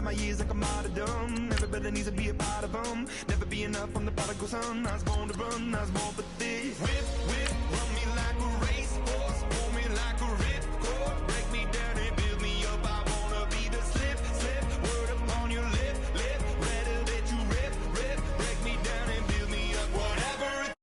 my years like a martyrdom. Everybody needs to be a part of them. Never be enough, I'm the prodigal son. I was born to run, I was born for this. Whip, whip, run me like a racehorse. Pull me like a ripcord. Break me down and build me up. I wanna be the slip, slip. Word upon your lip, lip. Rather that you rip, rip. Break me down and build me up. Whatever it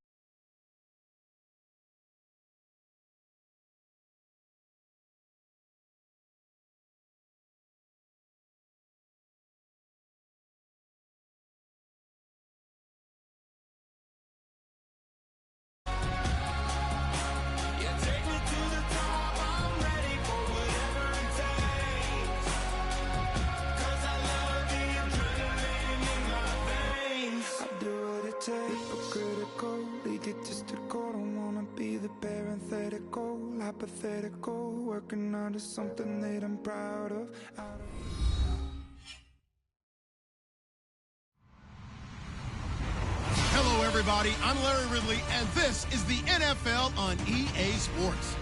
hypothetical, working on to something that I'm proud of. Hello, everybody. I'm Larry Ridley, and this is the NFL on EA Sports.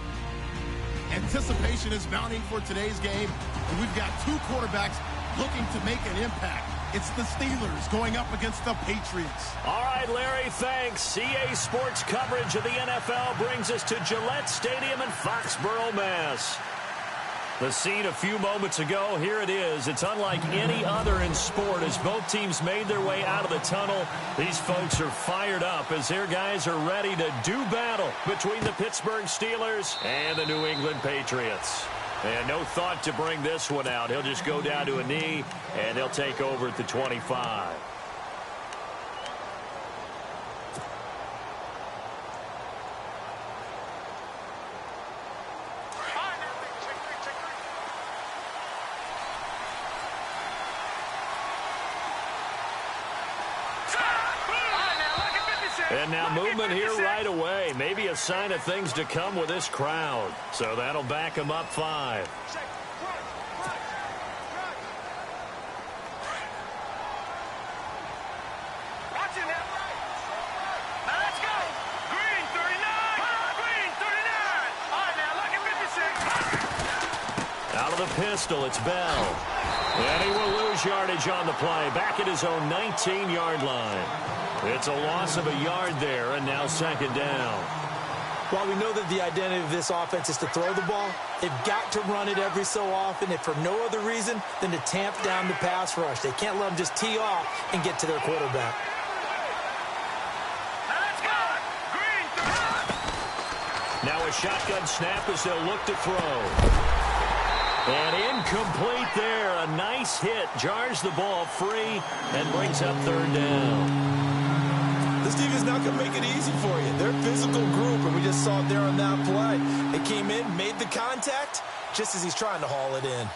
Anticipation is mounting for today's game, and we've got two quarterbacks looking to make an impact. It's the Steelers going up against the Patriots. All right, Larry, thanks. EA Sports coverage of the NFL brings us to Gillette Stadium in Foxborough, Mass. The scene a few moments ago, here it is. It's unlike any other in sport as both teams made their way out of the tunnel. These folks are fired up as their guys are ready to do battle between the Pittsburgh Steelers and the New England Patriots. And no thought to bring this one out. He'll just go down to a knee, and he'll take over at the 25. And now movement here right away. Maybe a sign of things to come with this crowd. So that'll back him up 5. Out of the pistol, it's Bell. And he will lose yardage on the play. Back at his own 19-yard line. It's a loss of a yard there, and now second down. While we know that the identity of this offense is to throw the ball, they've got to run it every so often, and for no other reason than to tamp down the pass rush. They can't let them just tee off and get to their quarterback. Now a shotgun snap as they'll look to throw. And incomplete there. A nice hit. Jars the ball free and brings up third down. This team is not going to make it easy for you. They're a physical group, and we just saw it there on that play. They came in, made the contact, just as he's trying to haul it in.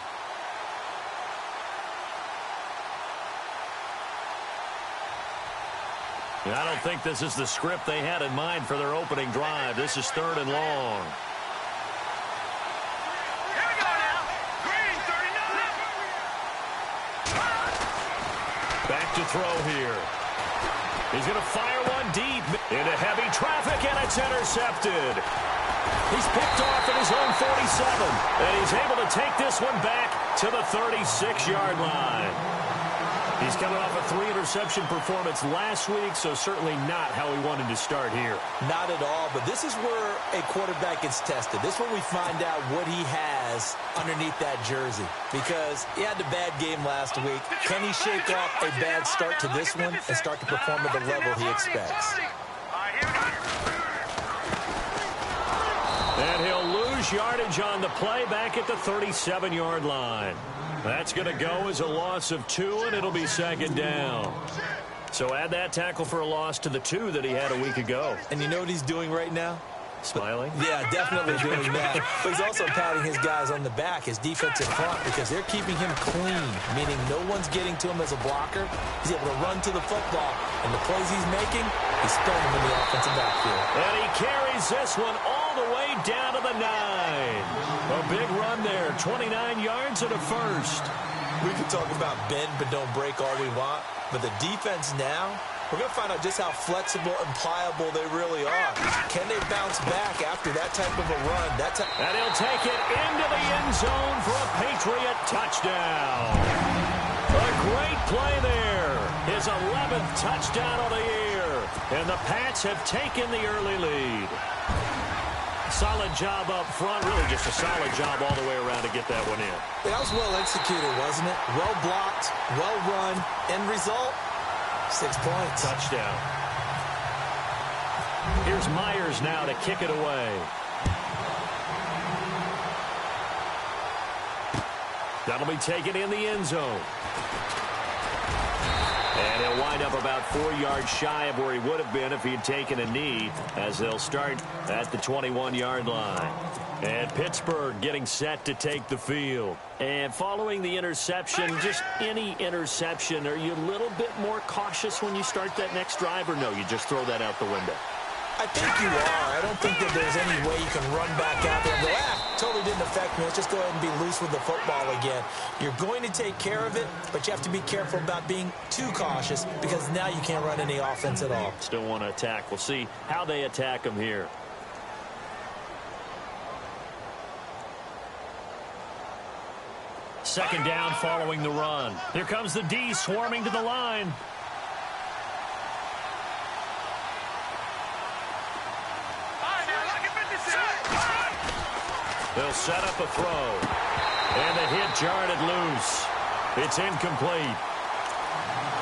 I don't think this is the script they had in mind for their opening drive. This is third and long. Here we go now. Green, 39. Back to throw here. He's going to fire one deep into heavy traffic, and it's intercepted. He's picked off at his own 47, and he's able to take this one back to the 36-yard line. He's coming off a 3-interception performance last week, so certainly not how he wanted to start here. Not at all, but this is where a quarterback gets tested. This is where we find out what he has underneath that jersey, because he had a bad game last week. Can he shake off a bad start to this one and start to perform at the level he expects? And he'll lose yardage on the play back at the 37-yard line. That's going to go as a loss of 2, and it'll be second down. So add that tackle for a loss to the 2 that he had a week ago. And you know what he's doing right now? Smiling? Yeah, definitely doing that. But he's also patting his guys on the back, his defensive front, because they're keeping him clean, meaning no one's getting to him as a blocker. He's able to run to the football, and the plays he's making, he's throwing them in the offensive backfield. And he carries this one all the way down to the 9. A big run there, 29 yards and a first. We can talk about bend but don't break all we want, but the defense now, we're going to find out just how flexible and pliable they really are. Can they bounce back after that type of a run? And he'll take it into the end zone for a Patriot touchdown. A Great play there. His 11th touchdown of the year. And the Pats have taken the early lead. Solid job up front. Really just a solid job all the way around to get that one in. That was well executed, wasn't it? Well blocked, well run. End result, 6 points. Touchdown. Here's Myers now to kick it away. That'll be taken in the end zone. And he'll wind up about 4 yards shy of where he would have been if he had taken a knee, as they'll start at the 21-yard line. And Pittsburgh getting set to take the field. And following the interception, just any interception, are you a little bit more cautious when you start that next drive, or no, you just throw that out the window? I think you are. I don't think that there's any way you can run back out there and go, totally didn't affect me. Let's just go ahead and be loose with the football again. You're going to take care of it, but you have to be careful about being too cautious because now you can't run any offense at all. Still want to attack. We'll see how they attack him here. Second down following the run. Here comes the D swarming to the line. They'll set up a throw. And the hit jarred it loose. It's incomplete.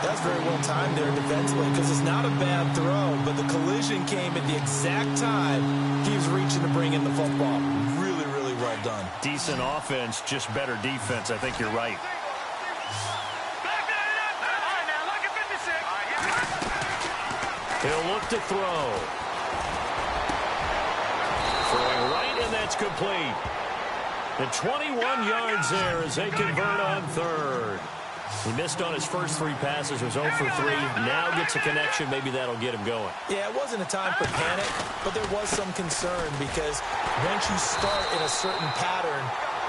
That's very well timed there defensively because it's not a bad throw, but the collision came at the exact time he was reaching to bring in the football. Really, really well done. Decent offense, just better defense. I think you're right. He'll look to throw. Throwing right, and that's complete. And 21 yards there as they convert on third. He missed on his first 3 passes, was 0 for 3. Now gets a connection. Maybe that'll get him going. Yeah, it wasn't a time for panic, but there was some concern because once you start in a certain pattern,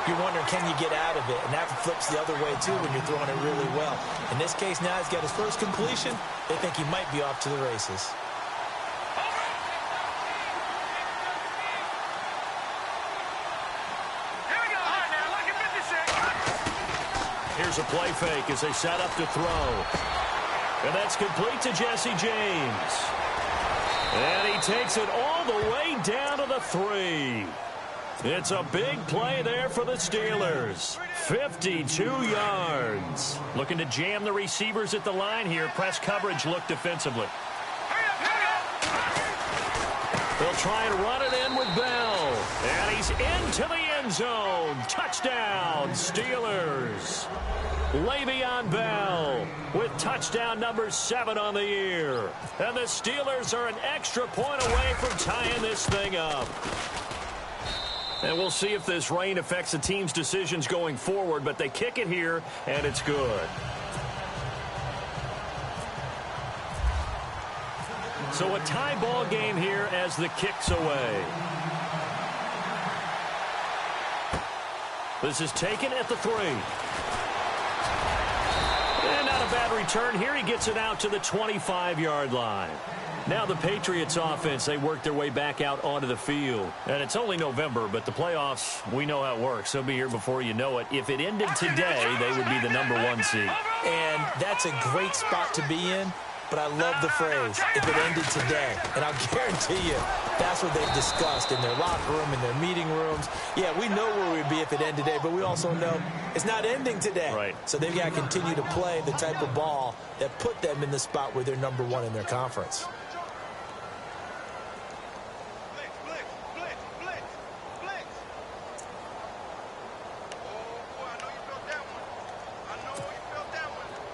you're wondering, can you get out of it? And that flips the other way, too, when you're throwing it really well. In this case, now he's got his first completion. They think he might be off to the races. Here's a play fake as they set up to throw. And that's complete to Jesse James. And he takes it all the way down to the 3. It's a big play there for the Steelers. 52 yards. Looking to jam the receivers at the line here. Press coverage look defensively. They'll try and run it in with Bell. And he's into the end zone. Touchdown, Steelers. Le'Veon Bell with touchdown number 7 on the year. And the Steelers are an extra point away from tying this thing up. And we'll see if this rain affects the team's decisions going forward, but they kick it here, and it's good. So a tie ball game here as the kick's away. This is taken at the 3. And not a bad return here. He gets it out to the 25-yard line. Now the Patriots offense, they work their way back out onto the field. And it's only November, but the playoffs, we know how it works. They'll be here before you know it. If it ended today, they would be the number 1 seed. And that's a great spot to be in. But I love the phrase, if it ended today. And I'll guarantee you, that's what they've discussed in their locker room, in their meeting rooms. Yeah, we know where we'd be if it ended today, but we also know it's not ending today. Right. So they've got to continue to play the type of ball that put them in the spot where they're number 1 in their conference.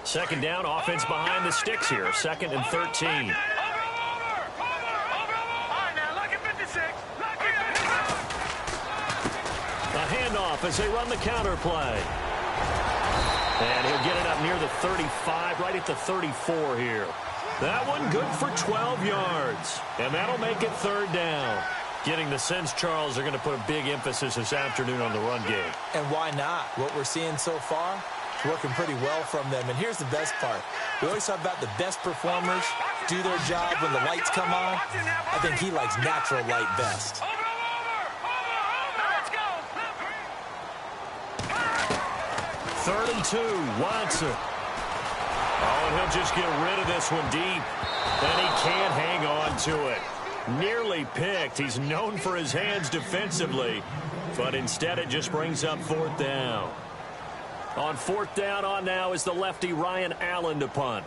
Second down, offense behind the sticks here. 2nd and 13. A handoff as they run the counter play. And he'll get it up near the 35, right at the 34 here. That one good for 12 yards. And that'll make it 3rd down. Getting the sense, Charles, they're going to put a big emphasis this afternoon on the run game. And why not? What we're seeing so far, it's working pretty well from them. And here's the best part. We always talk about the best performers do their job when the lights come on. I think he likes natural light best. 3rd and 2, Watson. and he'll just get rid of this one deep. And he can't hang on to it. Nearly picked. He's known for his hands defensively, but instead it just brings up fourth down. On fourth down on now is the lefty Ryan Allen to punt.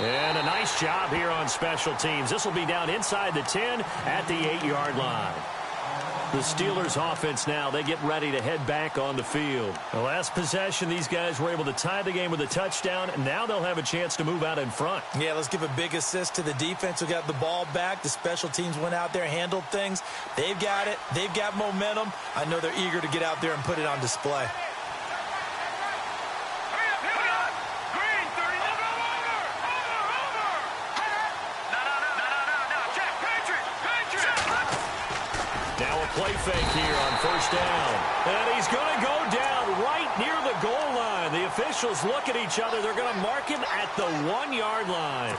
And a nice job here on special teams. This will be down inside the 10 at the 8-yard line. The Steelers offense now, they get ready to head back on the field. The last possession, these guys were able to tie the game with a touchdown, and now they'll have a chance to move out in front. Yeah, let's give a big assist to the defense who got the ball back. The special teams went out there, handled things. They've got it. They've got momentum. I know they're eager to get out there and put it on display. Play fake here on first down. And he's going to go down right near the goal line. The officials look at each other. They're going to mark him at the 1-yard line.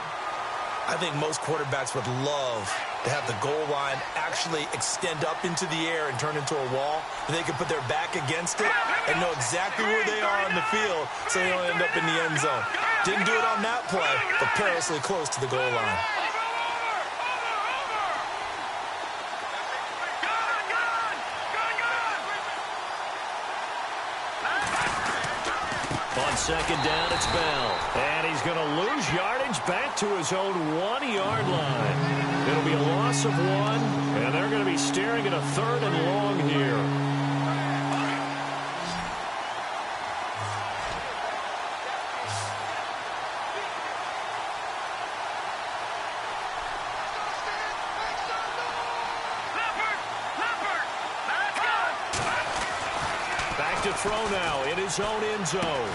I think most quarterbacks would love to have the goal line actually extend up into the air and turn into a wall. And they can put their back against it and know exactly where they are on the field so they don't end up in the end zone. Didn't do it on that play, but perilously close to the goal line. On second down, it's Bell. And he's going to lose yardage back to his own 1-yard line. It'll be a loss of 1, and they're going to be staring at a 3rd and long here. Back to throw now in his own end zone.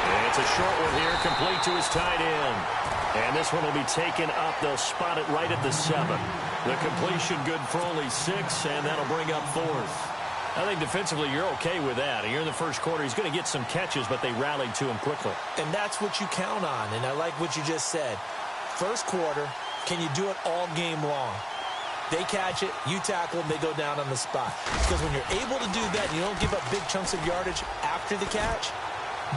And it's a short one here, complete to his tight end. And this one will be taken up. They'll spot it right at the 7. The completion good for only 6, and that'll bring up 4th. I think defensively you're okay with that. Here in the first quarter, he's going to get some catches, but they rallied to him quickly. And that's what you count on, and I like what you just said. First quarter, can you do it all game long? They catch it, you tackle them, they go down on the spot. Because when you're able to do that, and you don't give up big chunks of yardage after the catch,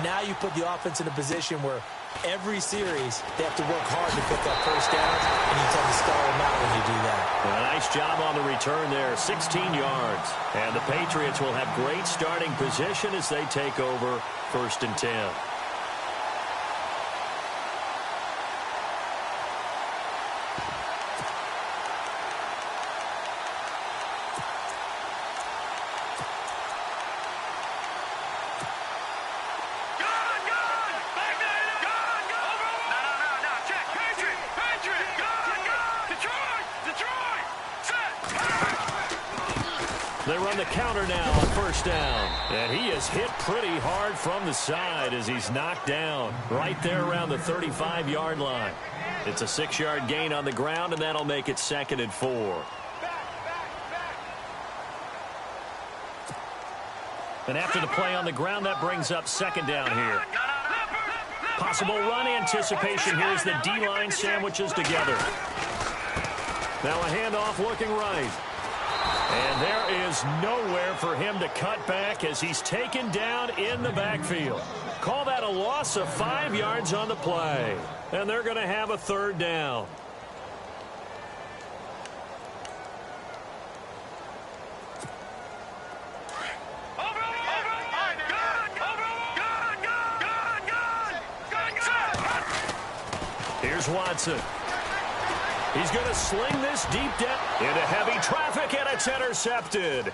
now you put the offense in a position where every series they have to work hard to pick up first downs, and you tend to stall them out when you do that. Well, nice job on the return there, 16 yards. And the Patriots will have great starting position as they take over 1st and 10. They run the counter now on first down. And he is hit pretty hard from the side as he's knocked down right there around the 35-yard line. It's a 6-yard gain on the ground, and that'll make it 2nd and 4. And after the play on the ground, that brings up 2nd down here. Possible run anticipation here as the D-line sandwiches together. Now a handoff looking right. And there is nowhere for him to cut back as he's taken down in the backfield. Call that a loss of 5 yards on the play. And they're going to have a 3rd down. Here's Watson. He's going to sling this deep down into heavy traffic, and it's intercepted.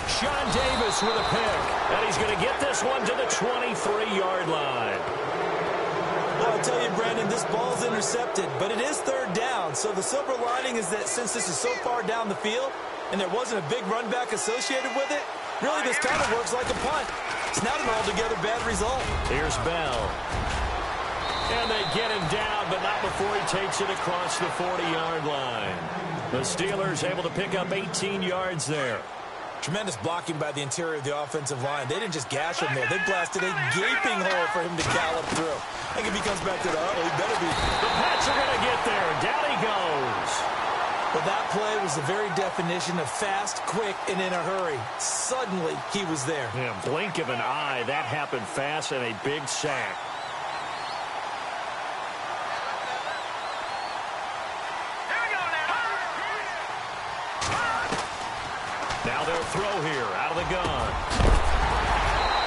Sean Davis with a pick, and he's going to get this one to the 23-yard line. Well, I'll tell you, Brandon, this ball's intercepted, but it is 3rd down. So the silver lining is that since this is so far down the field and there wasn't a big run back associated with it, really this kind of works like a punt. It's not an altogether bad result. Here's Bell. And they get him down, but not before he takes it across the 40-yard line. The Steelers able to pick up 18 yards there. Tremendous blocking by the interior of the offensive line. They didn't just gash him there. They blasted a gaping hole for him to gallop through. I think if he comes back to the huddle, he better be. The Pats are going to get there. Down he goes. Well, that play was the very definition of fast, quick, and in a hurry. Suddenly, he was there. Yeah, blink of an eye. That happened fast and a big sack. Now they'll throw here out of the gun.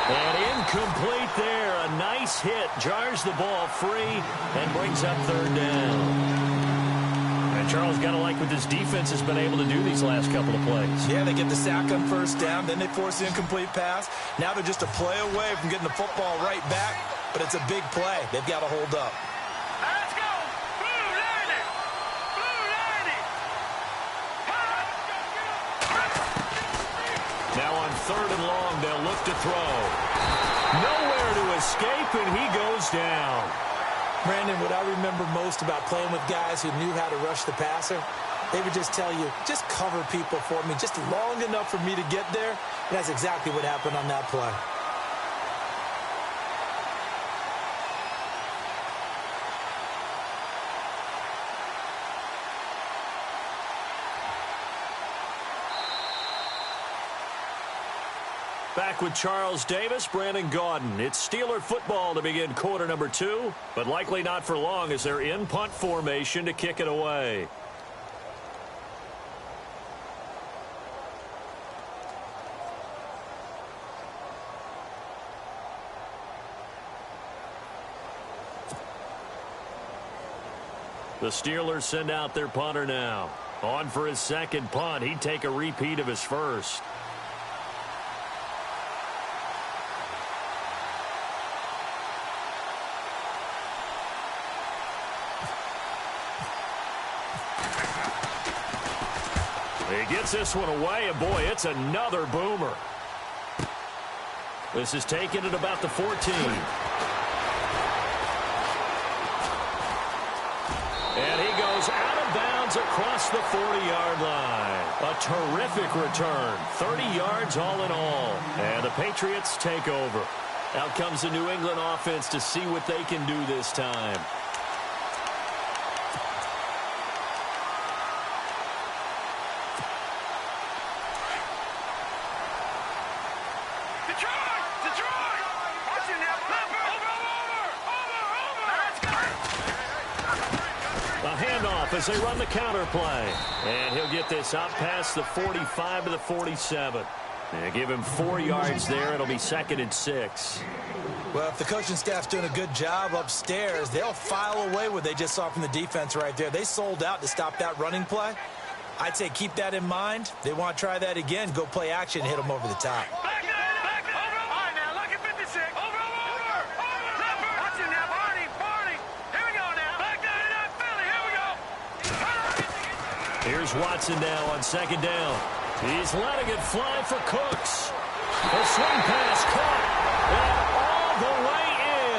And incomplete there. A nice hit. Jars the ball free and brings up third down. And Charles, got to like what this defense has been able to do these last couple of plays. Yeah, they get the sack on first down. Then they force the incomplete pass. Now they're just a play away from getting the football right back. But it's a big play. They've got to hold up. Let's go! Blue Lightning! Blue Lightning! Now on third and long, they'll look to throw. Nowhere to escape, and he goes down. Brandon, what I remember most about playing with guys who knew how to rush the passer, they would just tell you, just cover people for me, just long enough for me to get there. And that's exactly what happened on that play. Back with Charles Davis, Brandon Gaudin. It's Steeler football to begin quarter number 2, but likely not for long as they're in punt formation to kick it away. The Steelers send out their punter now. On for his second punt. He'd take a repeat of his first. He gets this one away, and boy, it's another boomer. This is taken at about the 14. And he goes out of bounds across the 40-yard line. A terrific return. 30 yards all in all. And the Patriots take over. Out comes the New England offense to see what they can do this time. As they run the counter play. And he'll get this out past the 45 to the 47. And give him 4 yards there. It'll be 2nd and 6. Well, if the coaching staff's doing a good job upstairs, they'll file away what they just saw from the defense right there. They sold out to stop that running play. I'd say keep that in mind. They want to try that again. Go play action and hit them over the top. Here's Watson now on 2nd down. He's letting it fly for Cooks. A swing pass caught. And all the way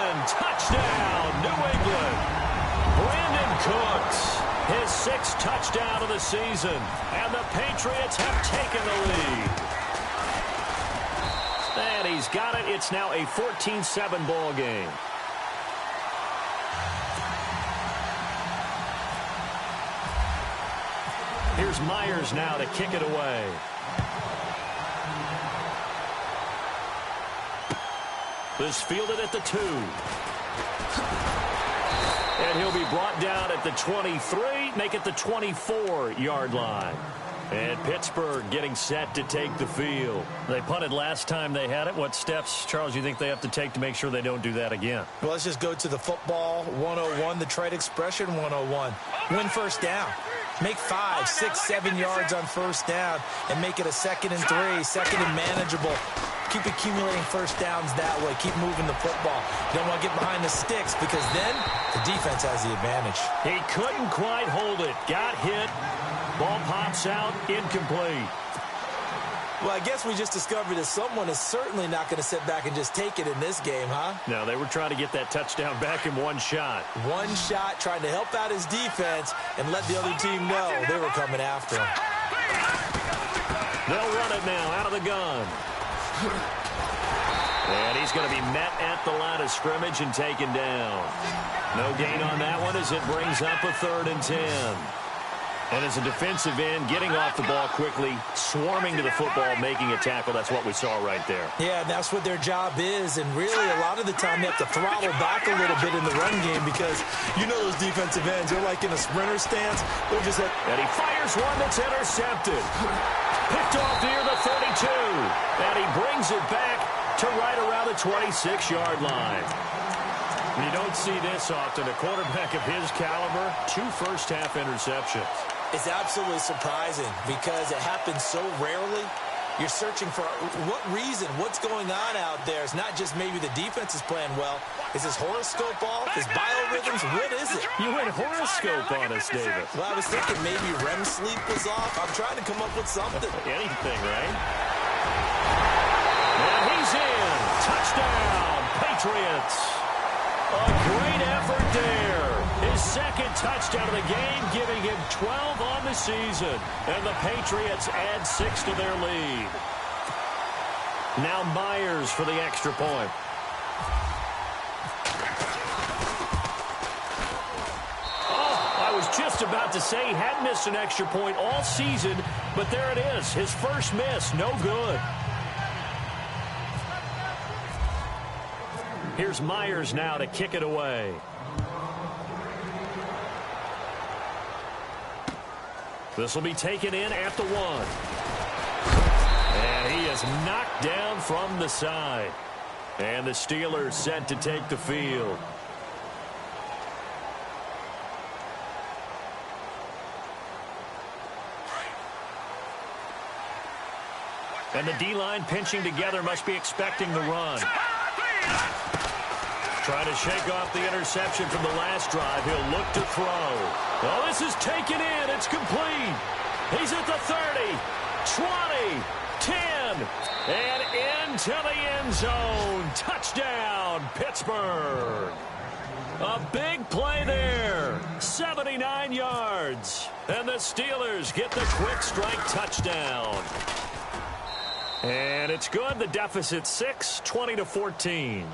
in. Touchdown, New England. Brandon Cooks, his 6th touchdown of the season. And the Patriots have taken the lead. And he's got it. It's now a 14-7 ball game. Here's Myers now to kick it away. This fielded at the 2. And he'll be brought down at the 23, make it the 24-yard line. And Pittsburgh getting set to take the field. They punted last time they had it. What steps, Charles, you think they have to take to make sure they don't do that again? Well, let's just go to the football 101, the trade expression 101. Win first down. Make 5, 6, 7 yards on first down and make it a 2nd and 3, 2nd and manageable. Keep accumulating first downs that way. Keep moving the football. You don't want to get behind the sticks because then the defense has the advantage. He couldn't quite hold it. Got hit. Ball pops out. Incomplete. Well, I guess we just discovered that someone is certainly not going to sit back and just take it in this game, huh? No, they were trying to get that touchdown back in one shot. One shot, trying to help out his defense and let the other team know they were coming after him. They'll run it now out of the gun. And he's going to be met at the line of scrimmage and taken down. No gain on that one as it brings up a 3rd and 10. And as a defensive end, getting off the ball quickly, swarming to the football, making a tackle, that's what we saw right there. Yeah, and that's what their job is. And really, a lot of the time, they have to throttle back a little bit in the run game because you know those defensive ends, they're like in a sprinter stance. They're just like... And he fires one that's intercepted. Picked off near the 32. And he brings it back to right around the 26-yard line. You don't see this often. A quarterback of his caliber, 2 first-half interceptions. It's absolutely surprising because it happens so rarely. You're searching for what reason, what's going on out there. It's not just maybe the defense is playing well. Is his horoscope off? His biorhythms? What is it? You went horoscope on us, David. Well, I was thinking maybe REM sleep was off. I'm trying to come up with something. Anything, right? And he's in. Touchdown, Patriots. A great effort there. His second touchdown of the game, giving him 12 on the season. And the Patriots add 6 to their lead. Now Myers for the extra point. Oh, I was just about to say he hadn't missed an extra point all season, but there it is. His first miss, no good. Here's Myers now to kick it away. This will be taken in at the 1. And he is knocked down from the side. And the Steelers set to take the field. And the D-line pinching together must be expecting the run. Trying to shake off the interception from the last drive. He'll look to throw. Oh, this is taken in. It's complete. He's at the 30, 20, 10, and into the end zone. Touchdown, Pittsburgh. A big play there. 79 yards. And the Steelers get the quick strike touchdown. And it's good. The deficit 6, 20-14.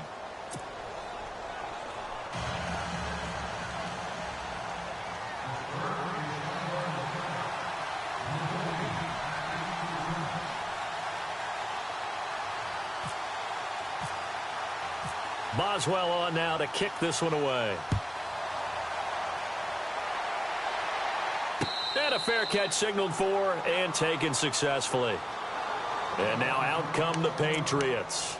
Boswell on now to kick this one away. And a fair catch signaled for and taken successfully. And now out come the Patriots.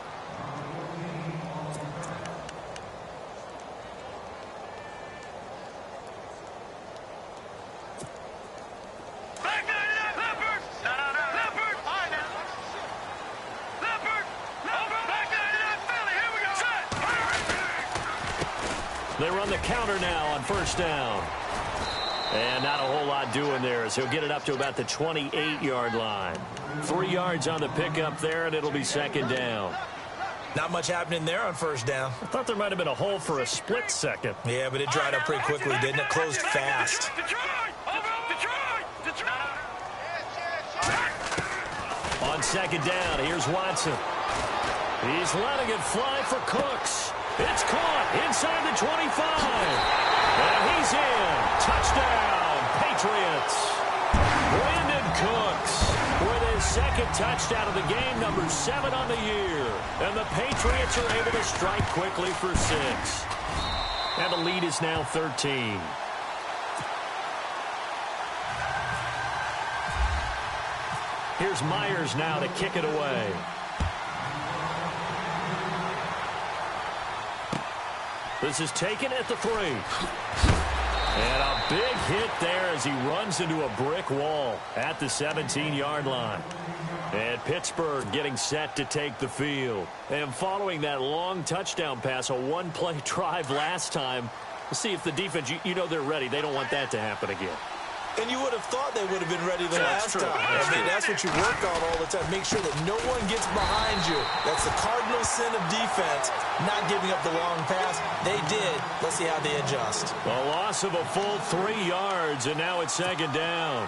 They run the counter now on first down. And not a whole lot doing there as he'll get it up to about the 28-yard line. 3 yards on the pickup there, and it'll be second down. Not much happening there on first down. I thought there might have been a hole for a split second. Yeah, but it dried up pretty quickly, didn't it? Closed fast. On second down, here's Watson. He's letting it fly for Cooks. It's caught inside the 25. And he's in. Touchdown, Patriots. Brandon Cooks with his second touchdown of the game, number 7 on the year. And the Patriots are able to strike quickly for 6. And the lead is now 13. Here's Myers now to kick it away. This is taken at the 3. And a big hit there as he runs into a brick wall at the 17-yard line. And Pittsburgh getting set to take the field. And following that long touchdown pass, a one-play drive last time, we'll see if the defense, you know they're ready. They don't want that to happen again. And you would have thought they would have been ready the last time. That's what you work on all the time. Make sure that no one gets behind you. That's the cardinal sin of defense, not giving up the long pass. They did. Let's see how they adjust. A loss of a full 3 yards, and now it's second down.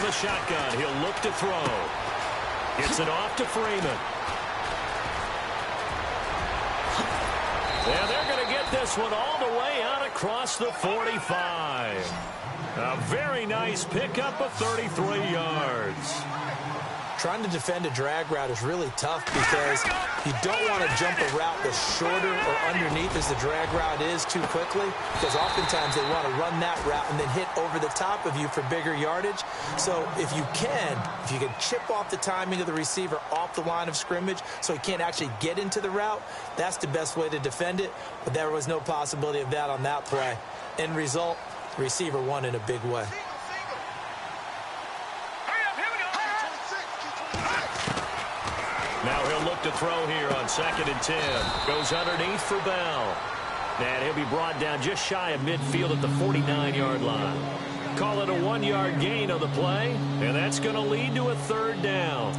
the shotgun. He'll look to throw. Gets it off to Freeman. And they're going to get this one all the way out across the 45. A very nice pickup of 33 yards. Trying to defend a drag route is really tough because you don't want to jump a route that's shorter or underneath as the drag route is too quickly, because oftentimes they want to run that route and then hit over the top of you for bigger yardage. So if you can chip off the timing of the receiver off the line of scrimmage so he can't actually get into the route, that's the best way to defend it. But there was no possibility of that on that play. End result, the receiver won in a big way. Now he'll look to throw here on 2nd and 10. Goes underneath for Bell. And he'll be brought down just shy of midfield at the 49-yard line. Call it a 1-yard gain on the play, and that's going to lead to a 3rd down.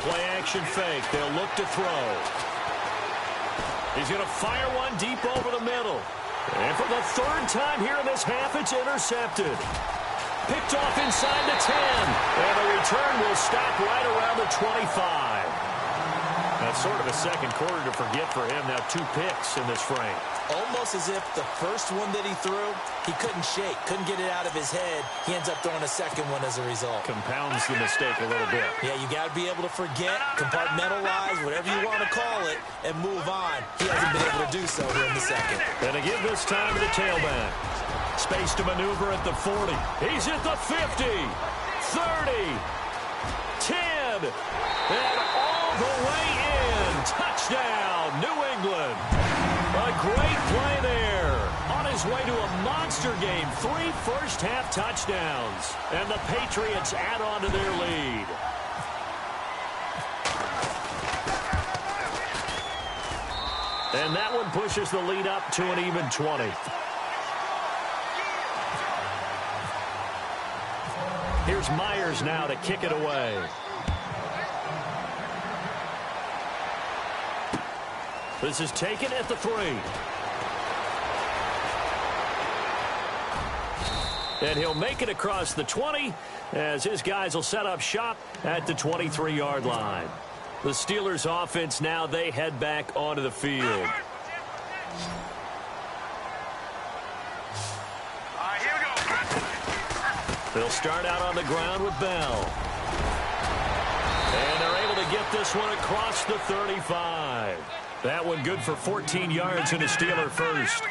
Play-action fake. They'll look to throw. He's going to fire one deep over the middle. And for the 3rd time here in this half, it's intercepted. Picked off inside the 10. And the return will stop right around the 25. That's sort of a second quarter to forget for him. Now 2 picks in this frame. Almost as if the first one that he threw, he couldn't shake, couldn't get it out of his head. He ends up throwing a second one as a result. Compounds the mistake a little bit. Yeah, you got to be able to forget, compartmentalize, whatever you want to call it, and move on. He hasn't been able to do so here in the second. And to give this time to the tailback. Space to maneuver at the 40. He's at the 50, 30, 10, and all the way in. Touchdown, New England. A great play there. On his way to a monster game. 3 first-half touchdowns. And the Patriots add on to their lead. And that one pushes the lead up to an even 20. Here's Myers now to kick it away. This is taken at the 3. And he'll make it across the 20 as his guys will set up shop at the 23-yard line. The Steelers offense now, they head back onto the field. They'll start out on the ground with Bell. And they're able to get this one across the 35. That one good for 14 yards in a Steeler first.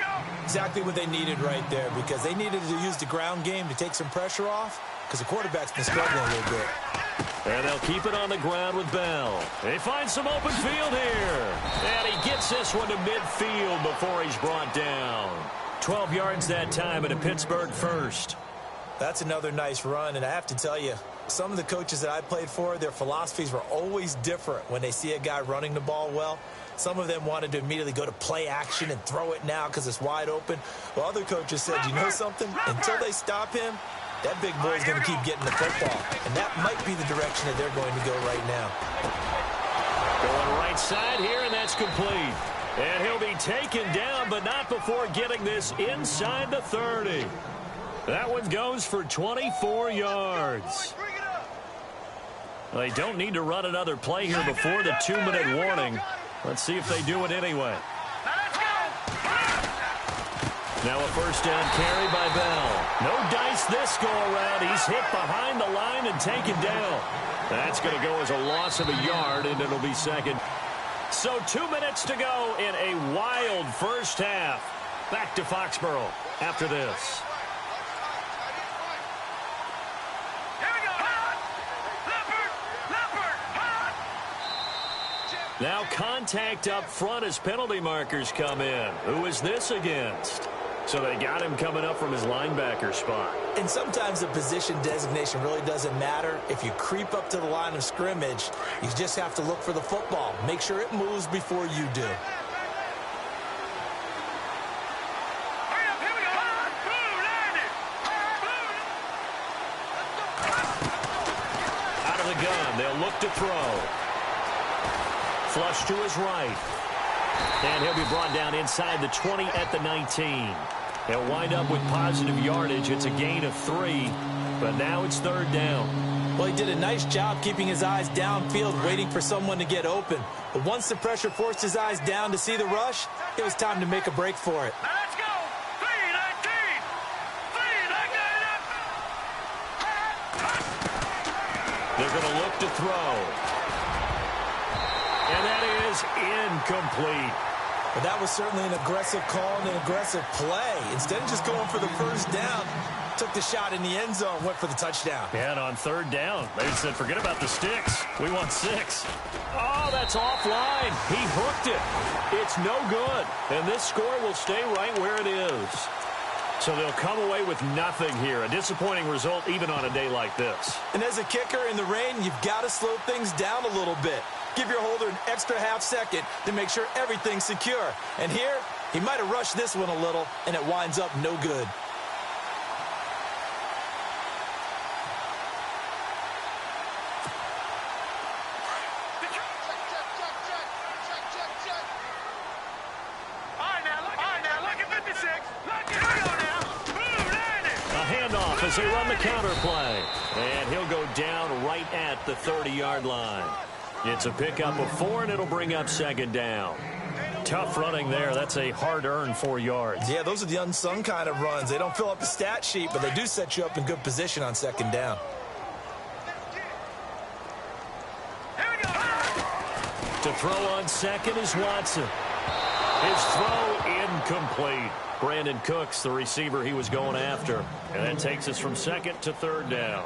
Exactly what they needed right there, because they needed to use the ground game to take some pressure off, because the quarterback's been struggling a little bit. And they'll keep it on the ground with Bell. They find some open field here. And he gets this one to midfield before he's brought down. 12 yards that time at a Pittsburgh first. That's another nice run, and I have to tell you, some of the coaches that I played for, their philosophies were always different when they see a guy running the ball well. Some of them wanted to immediately go to play action and throw it now because it's wide open. Well, other coaches said, you know something? Until they stop him, that big boy's going to keep getting the football. And that might be the direction that they're going to go right now. Going right side here, and that's complete. And he'll be taken down, but not before getting this inside the 30. That one goes for 24 yards. They don't need to run another play here before the 2-minute warning. Let's see if they do it anyway. Now a first down carry by Bell. No dice this go around. He's hit behind the line and taken down. That's going to go as a loss of a yard, and it'll be second. So 2 minutes to go in a wild first half. Back to Foxborough after this. Now contact up front as penalty markers come in. Who is this against? So they got him coming up from his linebacker spot. And sometimes the position designation really doesn't matter. If you creep up to the line of scrimmage, you just have to look for the football. Make sure it moves before you do. Out of the gun, they'll look to throw. Flush to his right. And he'll be brought down inside the 20 at the 19. He'll wind up with positive yardage. It's a gain of 3, but now it's 3rd down. Well, he did a nice job keeping his eyes downfield, waiting for someone to get open. But once the pressure forced his eyes down to see the rush, it was time to make a break for it. Let's go. 3-19. 3-19. They're going to look to throw. And that is incomplete. But that was certainly an aggressive call and an aggressive play. Instead of just going for the first down, took the shot in the end zone, went for the touchdown. Yeah, and on 3rd down, they said, forget about the sticks. We want 6. Oh, that's offline. He hooked it. It's no good. And this score will stay right where it is. So they'll come away with nothing here. A disappointing result even on a day like this. And as a kicker in the rain, you've got to slow things down a little bit. Give your holder an extra half second to make sure everything's secure. And here, he might have rushed this one a little, and it winds up no good. As they run the counter play. And he'll go down right at the 30-yard line. It's a pickup of 4, and it'll bring up 2nd down. Tough running there. That's a hard-earned 4 yards. Yeah, those are the unsung kind of runs. They don't fill up the stat sheet, but they do set you up in good position on 2nd down. To throw on 2nd is Watson. His throw incomplete. Brandon Cooks, the receiver he was going after. And that takes us from 2nd to 3rd down.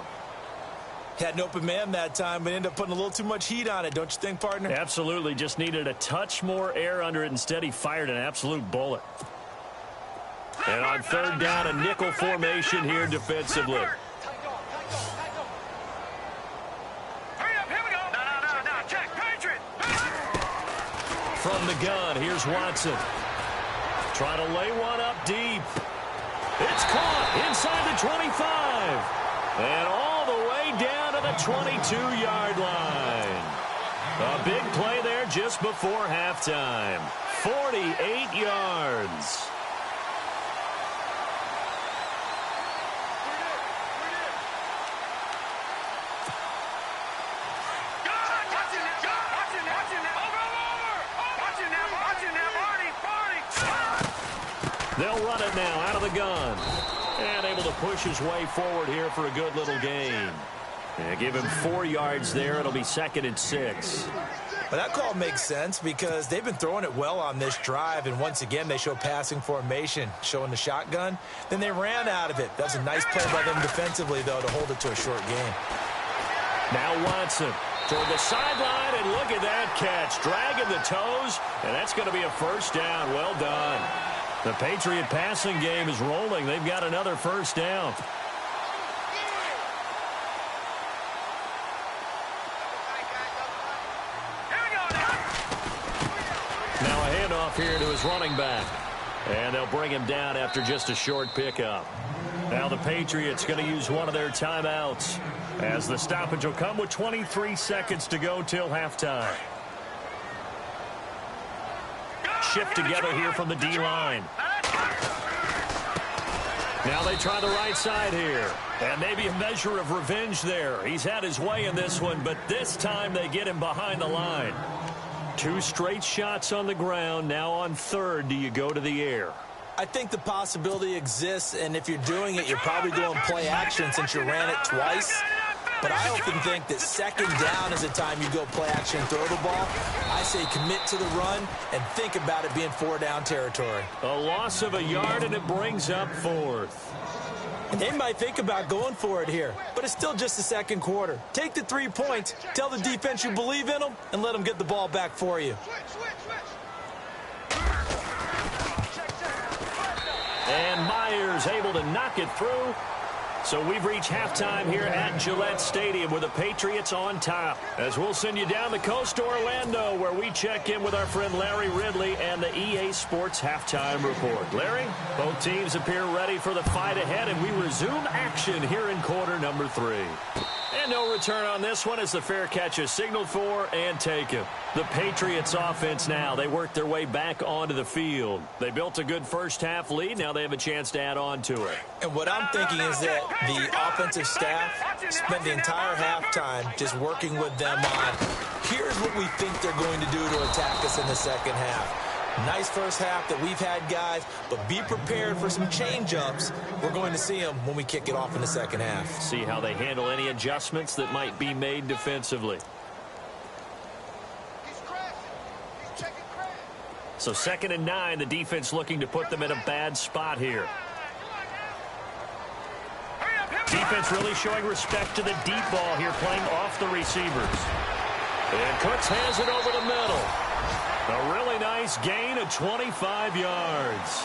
Had an open man that time, but ended up putting a little too much heat on it, don't you think, partner? Absolutely. Just needed a touch more air under it. Instead, he fired an absolute bullet. And on 3rd down, a nickel formation here defensively. From the gun, here's Watson. Trying to lay one up deep. It's caught inside the 25. And all the way down to the 22-yard line. A big play there just before halftime. 48 yards. They'll run it now out of the gun. And able to push his way forward here for a good little gain. And give him 4 yards there. It'll be 2nd and 6. But that call makes sense because they've been throwing it well on this drive. And once again, they show passing formation, showing the shotgun. Then they ran out of it. That's a nice play by them defensively, though, to hold it to a short game. Now Watson toward the sideline, and look at that catch. Dragging the toes, and that's going to be a 1st down. Well done. The Patriot passing game is rolling. They've got another 1st down. Now a handoff here to his running back. And they'll bring him down after just a short pickup. Now the Patriots going to use one of their timeouts as the stoppage will come with 23 seconds to go till halftime. Shift together here from the D-line. Now they try the right side here. And maybe a measure of revenge there. He's had his way in this one, but this time they get him behind the line. 2 straight shots on the ground. Now on 3rd, do you go to the air? I think the possibility exists, and if you're doing it, you're probably going play action since you ran it twice. But I often think that 2nd down is the time you go play action and throw the ball. I say commit to the run and think about it being 4 down territory. A loss of a yard, and it brings up 4th. They might think about going for it here, but it's still just the 2nd quarter. Take the 3 points, tell the defense you believe in them, and let them get the ball back for you. And Myers able to knock it through. So we've reached halftime here at Gillette Stadium with the Patriots on top. As we'll send you down the coast to Orlando, where we check in with our friend Larry Ridley and the EA Sports Halftime Report. Larry, both teams appear ready for the fight ahead, and we resume action here in quarter number 3. And no return on this one as the fair catch is signaled for and taken. The Patriots offense now, they work their way back onto the field. They built a good first-half lead. Now they have a chance to add on to it. And what I'm thinking is that the offensive staff spent the entire halftime just working with them on, here's what we think they're going to do to attack us in the second half. Nice first half that we've had, guys, but be prepared for some change-ups. We're going to see them when we kick it off in the second half. See how they handle any adjustments that might be made defensively. So 2nd and 9, the defense looking to put them in a bad spot here. Defense really showing respect to the deep ball here, playing off the receivers. And Cooks has it over the middle. A really nice gain of 25 yards.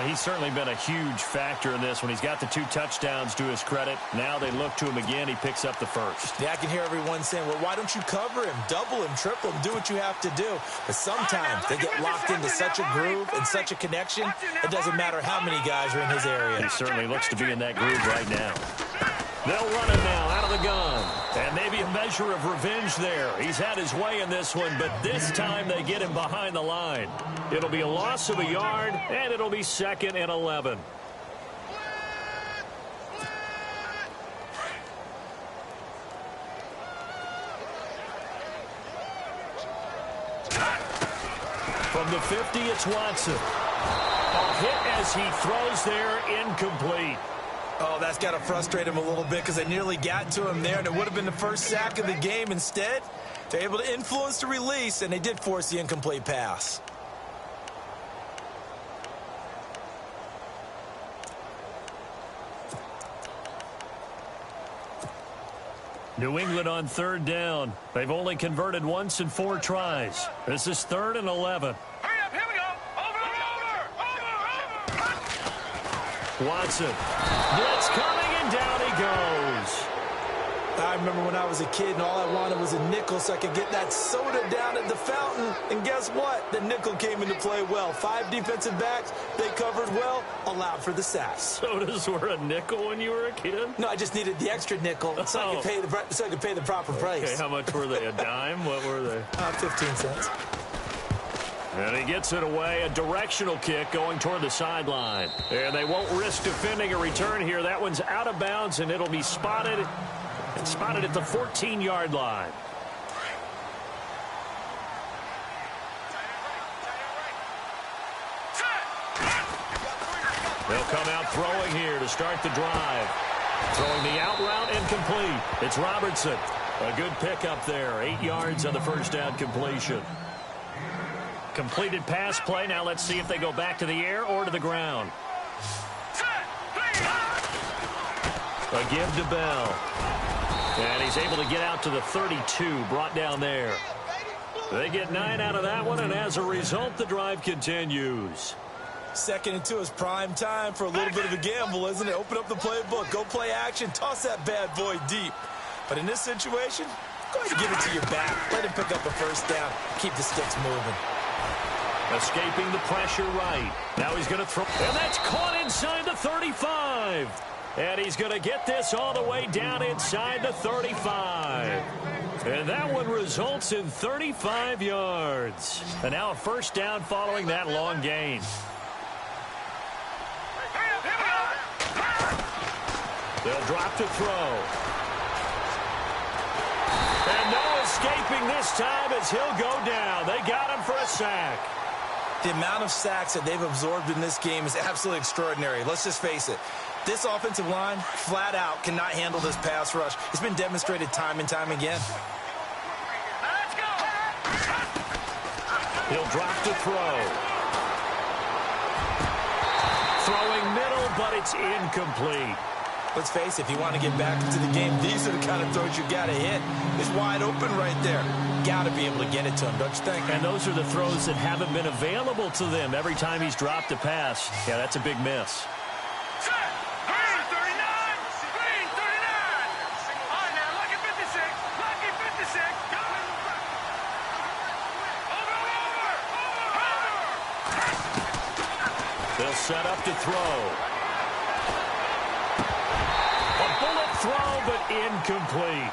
He's certainly been a huge factor in this when he's got the 2 touchdowns to his credit. Now they look to him again. He picks up the first. Yeah, I can hear everyone saying, well, why don't you cover him, double him, triple him, do what you have to do. But sometimes they get locked into such a groove and such a connection, it doesn't matter how many guys are in his area. He certainly looks to be in that groove right now. They'll run it now out of the gun. And maybe a measure of revenge there. He's had his way in this one, but this time they get him behind the line. It'll be a loss of a yard, and it'll be 2nd and 11. From the 50, it's Watson. A hit as he throws there, incomplete. Oh, that's got to frustrate him a little bit because they nearly got to him there, and it would have been the first sack of the game. Instead, they're able to influence the release, and they did force the incomplete pass. New England on 3rd down. They've only converted once in 4 tries. This is 3rd and 11. Hurry up, here we go. Over. Watson. Blitz coming, and down he goes. I remember when I was a kid and all I wanted was a nickel so I could get that soda down at the fountain. And guess what? The nickel came into play well. 5 defensive backs, they covered well, allowed for the sacks. Sodas were a nickel when you were a kid? No, I just needed the extra nickel so I could pay the proper price. Okay, how much were they? A dime? What were they? 15 cents. And he gets it away. A directional kick going toward the sideline. And they won't risk defending a return here. That one's out of bounds, and it'll be spotted. It's spotted at the 14-yard line. They'll come out throwing here to start the drive. Throwing the out route incomplete. It's Robertson. A good pickup there. 8 yards on the first down completion. Completed pass play. Now let's see if they go back to the air or to the ground. A give to Bell. And he's able to get out to the 32, brought down there. They get 9 out of that one, and as a result, the drive continues. 2nd and 2 is prime time for a little bit of a gamble, isn't it? Open up the playbook, go play action, toss that bad boy deep. But in this situation, go ahead and give it to your back. Let him pick up a first down. Keep the sticks moving. Escaping the pressure right. Now he's going to throw. And that's caught inside the 35. And he's going to get this all the way down inside the 35. And that one results in 35 yards. And now a first down following that long gain. They'll drop to throw. And no escaping this time as he'll go down. They got him for a sack. The amount of sacks that they've absorbed in this game is absolutely extraordinary. Let's just face it. This offensive line, flat out, cannot handle this pass rush. It's been demonstrated time and time again. Let's go. He'll drop to throw. Throwing middle, but it's incomplete. Let's face it, if you want to get back into the game, these are the kind of throws you got to hit. It's wide open right there. Got to be able to get it to him, don't you think? And those are the throws that haven't been available to them every time he's dropped a pass. Yeah, that's a big miss. They'll set up to throw. A bullet throw, but incomplete.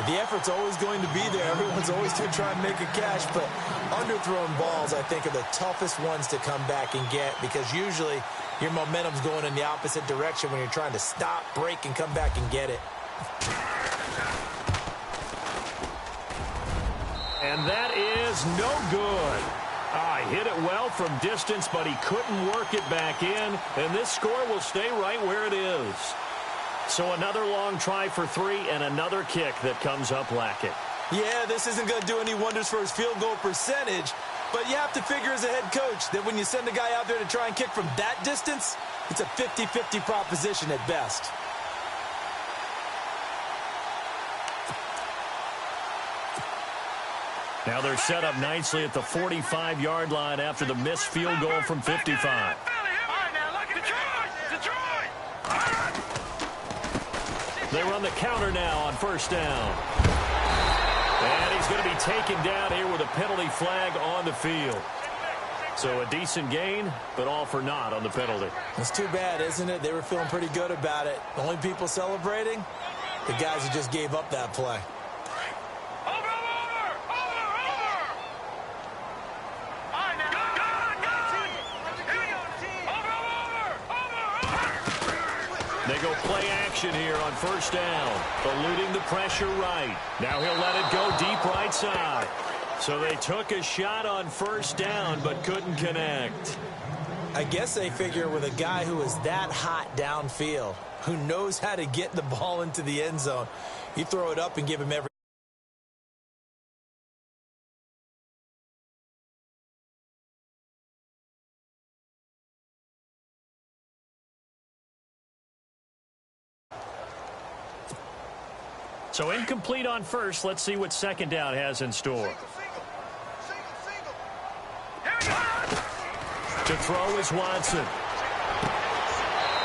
The effort's always going to be there. Everyone's always going to try and make a catch, but underthrown balls, I think, are the toughest ones to come back and get because usually your momentum's going in the opposite direction when you're trying to stop, break, and come back and get it. And that is no good. Hit it well from distance, but he couldn't work it back in, and this score will stay right where it is. So another long try for 3 and another kick that comes up lacking. Yeah, this isn't going to do any wonders for his field goal percentage, but you have to figure as a head coach that when you send a guy out there to try and kick from that distance, it's a 50-50 proposition at best. Now they're set up nicely at the 45-yard line after the missed field goal from 55. They run the counter now on first down. And he's going to be taken down here with a penalty flag on the field. So a decent gain, but all for naught on the penalty. It's too bad, isn't it? They were feeling pretty good about it. The only people celebrating, the guys who just gave up that play. They go play action here on first down, eluding the pressure right. Now he'll let it go deep right side. So they took a shot on first down but couldn't connect. I guess they figure with a guy who is that hot downfield, who knows how to get the ball into the end zone, you throw it up and give him every. So incomplete on first. Let's see what second down has in store. To throw is Watson.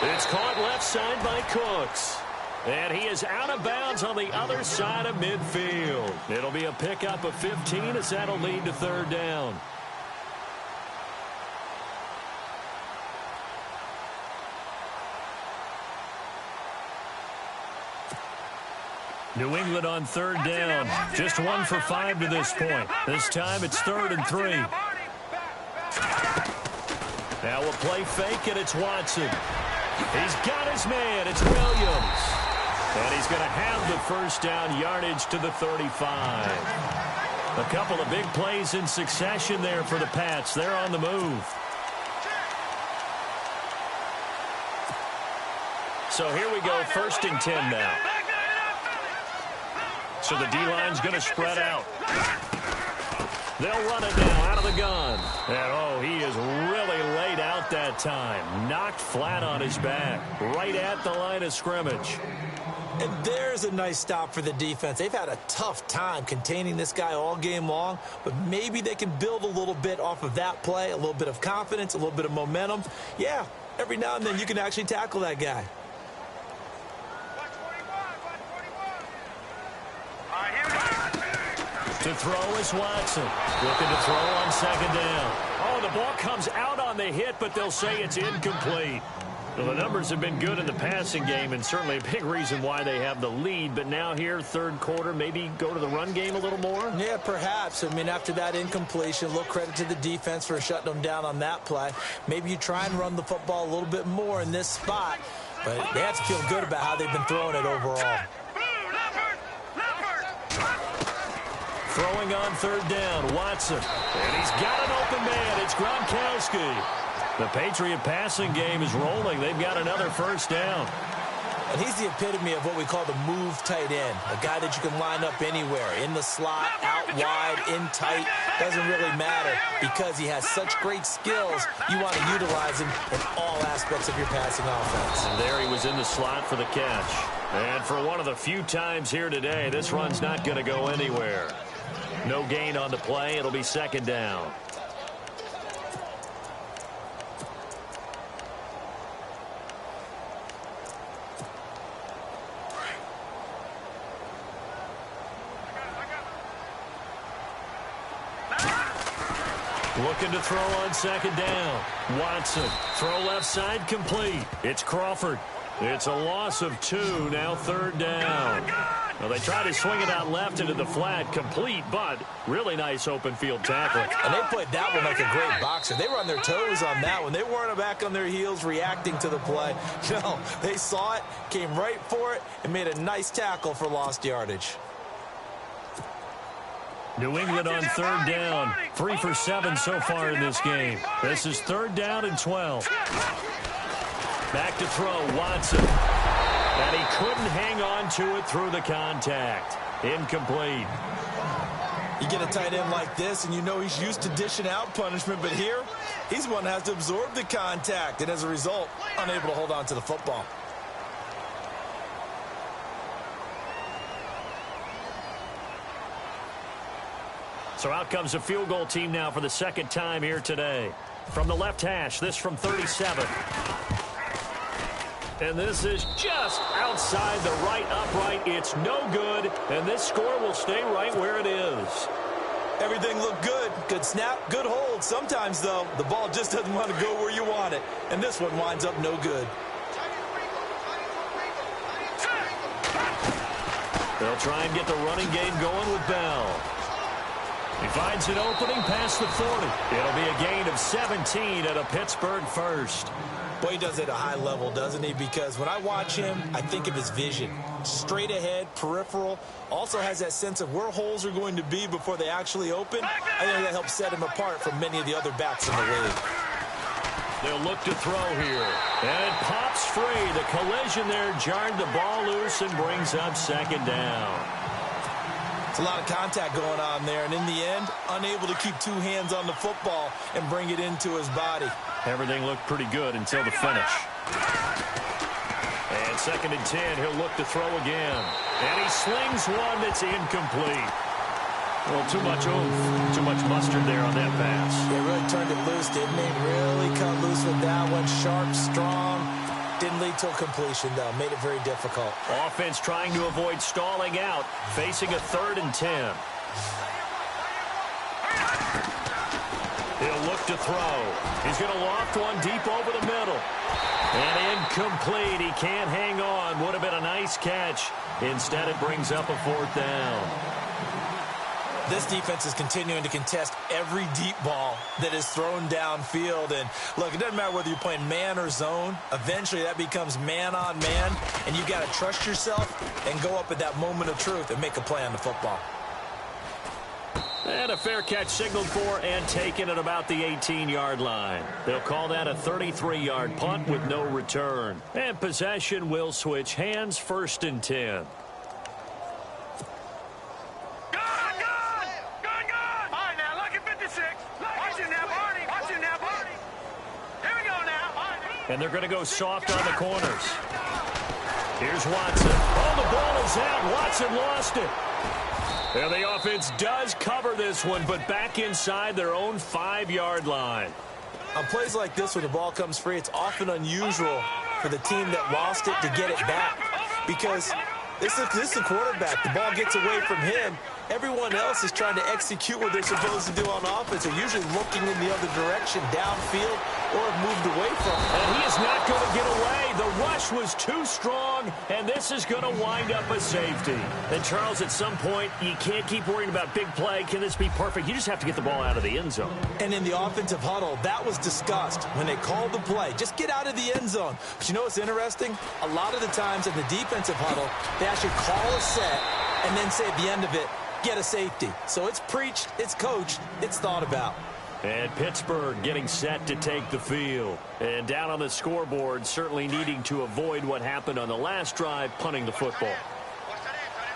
It's caught left side by Cooks. And he is out of bounds on the other side of midfield. It'll be a pickup of 15 as that'll lead to third down. New England on third down. Just 1 for 5 to this point. This time it's 3rd and 3. Now a play fake, and it's Watson. He's got his man. It's Williams. And he's going to have the first down yardage to the 35. A couple of big plays in succession there for the Pats. They're on the move. So here we go, 1st and 10 now. So the D-line's going to spread out. They'll run it now out of the gun. And, oh, he is really laid out that time. Knocked flat on his back, right at the line of scrimmage. And there's a nice stop for the defense. They've had a tough time containing this guy all game long, but maybe they can build a little bit off of that play, a little bit of confidence, a little bit of momentum. Yeah, every now and then you can actually tackle that guy. To throw is Watson. Looking to throw on second down. Oh, the ball comes out on the hit, but they'll say it's incomplete. Well, the numbers have been good in the passing game, and certainly a big reason why they have the lead. But now here, third quarter, maybe go to the run game a little more? Yeah, perhaps. I mean, after that incompletion, a little credit to the defense for shutting them down on that play. Maybe you try and run the football a little bit more in this spot. But they have to feel good about how they've been throwing it overall. Throwing on third down, Watson. And he's got an open man. It's Gronkowski. The Patriot passing game is rolling. They've got another first down. And he's the epitome of what we call the move tight end, a guy that you can line up anywhere, in the slot, out wide, in tight, doesn't really matter because he has such great skills. You want to utilize him in all aspects of your passing offense. And there he was in the slot for the catch. And for one of the few times here today, this run's not going to go anywhere. No gain on the play. It'll be second down. Looking to throw on second down. Watson, throw left side, complete. It's Crawford. It's a loss of 2, now third down. Well, they try to swing it out left into the flat, complete, but really nice open field tackle. And they played that one like a great boxer. They were on their toes on that one. They weren't back on their heels reacting to the play. No, they saw it, came right for it, and made a nice tackle for lost yardage. New England on third down. 3 for 7 so far in this game. This is third down and 12. Back to throw, Watson. And he couldn't hang on to it through the contact. Incomplete. You get a tight end like this, and you know he's used to dishing out punishment, but here, he's one that has to absorb the contact, and as a result, unable to hold on to the football. So out comes a field goal team now for the second time here today. From the left hash, this from 37. And this is just outside the right upright. It's no good, and this score will stay right where it is. Everything looked good. Good snap, good hold. Sometimes, though, the ball just doesn't want to go where you want it. And this one winds up no good. They'll try and get the running game going with Bell. He finds an opening past the 40. It'll be a gain of 17 at a Pittsburgh first. Boy, he does it at a high level, doesn't he? Because when I watch him, I think of his vision. Straight ahead, peripheral. Also has that sense of where holes are going to be before they actually open. I think that helps set him apart from many of the other backs in the league. They'll look to throw here. And it pops free. The collision there jarred the ball loose and brings up second down. It's a lot of contact going on there, and in the end, unable to keep two hands on the football and bring it into his body. Everything looked pretty good until the finish. And second and 10, he'll look to throw again. And he slings one that's incomplete. Well, too much oomph, too much mustard there on that pass. Yeah, really turned it loose, didn't he? Really cut loose with that one. Sharp, strong. Didn't lead to a completion, though. Made it very difficult. Offense trying to avoid stalling out, facing a 3rd and 10. He'll look to throw. He's going to loft one deep over the middle. And incomplete. He can't hang on. Would have been a nice catch. Instead, it brings up a 4th down. This defense is continuing to contest every deep ball that is thrown downfield. And, look, it doesn't matter whether you're playing man or zone. Eventually, that becomes man on man. And you've got to trust yourself and go up at that moment of truth and make a play on the football. And a fair catch signaled for and taken at about the 18-yard line. They'll call that a 33-yard punt with no return. And possession will switch hands, 1st and 10. And they're going to go soft on the corners. Here's Watson. Oh, the ball is out. Watson lost it. And the offense does cover this one, but back inside their own 5-yard line. On plays like this where the ball comes free, it's often unusual for the team that lost it to get it back. Because this is the quarterback. The ball gets away from him. Everyone else is trying to execute what they're supposed to do on offense. They're usually looking in the other direction, downfield, or have moved away from it. And he is not going to get away. The rush was too strong, and this is going to wind up a safety. And, Charles, at some point, you can't keep worrying about big play. Can this be perfect? You just have to get the ball out of the end zone. And in the offensive huddle, that was discussed when they called the play. Just get out of the end zone. But you know what's interesting? A lot of the times in the defensive huddle, they actually call a set and then say at the end of it, get a safety. So it's preached, it's coached, it's thought about. And Pittsburgh getting set to take the field. And down on the scoreboard, certainly needing to avoid what happened on the last drive, punting the football.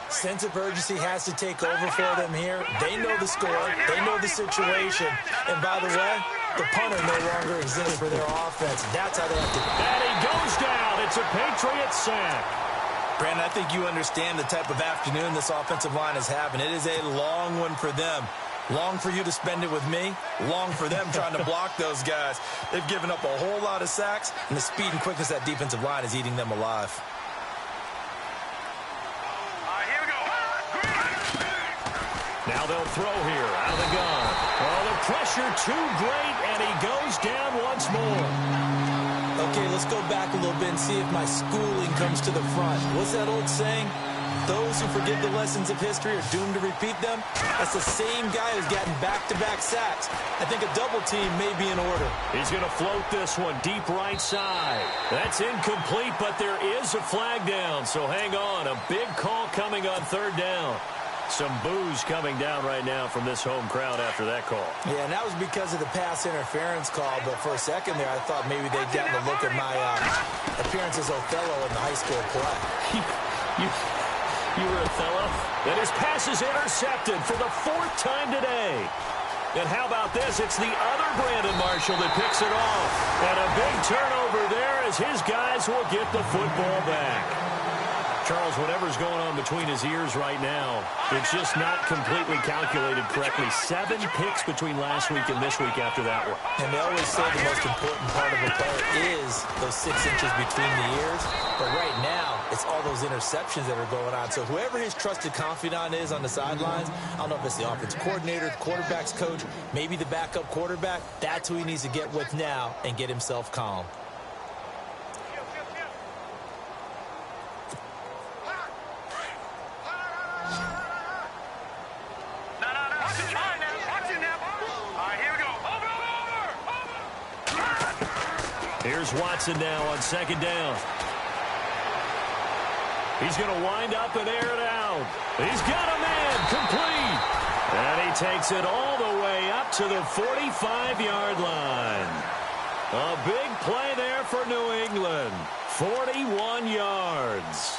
Sense of urgency has to take over for them here. They know the score. They know the situation. And by the way, the punter no longer exists for their offense. That's how they have to. And he goes down. It's a Patriots sack. Brandon, I think you understand the type of afternoon this offensive line is having. It is a long one for them. Long for you to spend it with me. Long for them trying to block those guys. They've given up a whole lot of sacks, and the speed and quickness of that defensive line is eating them alive. Now they'll throw here out of the gun. Oh, the pressure too great, and he goes down once more. Okay, let's go back a little bit and see if my schooling comes to the front. What's that old saying? Those who forget the lessons of history are doomed to repeat them. That's the same guy who's gotten back-to-back sacks. I think a double team may be in order. He's going to float this one deep right side. That's incomplete, but there is a flag down, so hang on. A big call coming on third down. Some boos coming down right now from this home crowd after that call. Yeah, and that was because of the pass interference call, but for a second there I thought maybe they'd gotten a look at my appearance as Othello in the high school play. You were Othello? And his pass is intercepted for the fourth time today. And how about this? It's the other Brandon Marshall that picks it off. And a big turnover there as his guys will get the football back. Charles, whatever's going on between his ears right now, it's just not completely calculated correctly. 7 picks between last week and this week after that one. And they always say the most important part of a player is those 6 inches between the ears. But right now, it's all those interceptions that are going on. So whoever his trusted confidant is on the sidelines, I don't know if it's the offensive coordinator, the quarterback's coach, maybe the backup quarterback, that's who he needs to get with now and get himself calm. Here's Watson now on second down. He's going to wind up and air it out. He's got a man complete. And he takes it all the way up to the 45-yard line. A big play there for New England. 41 yards.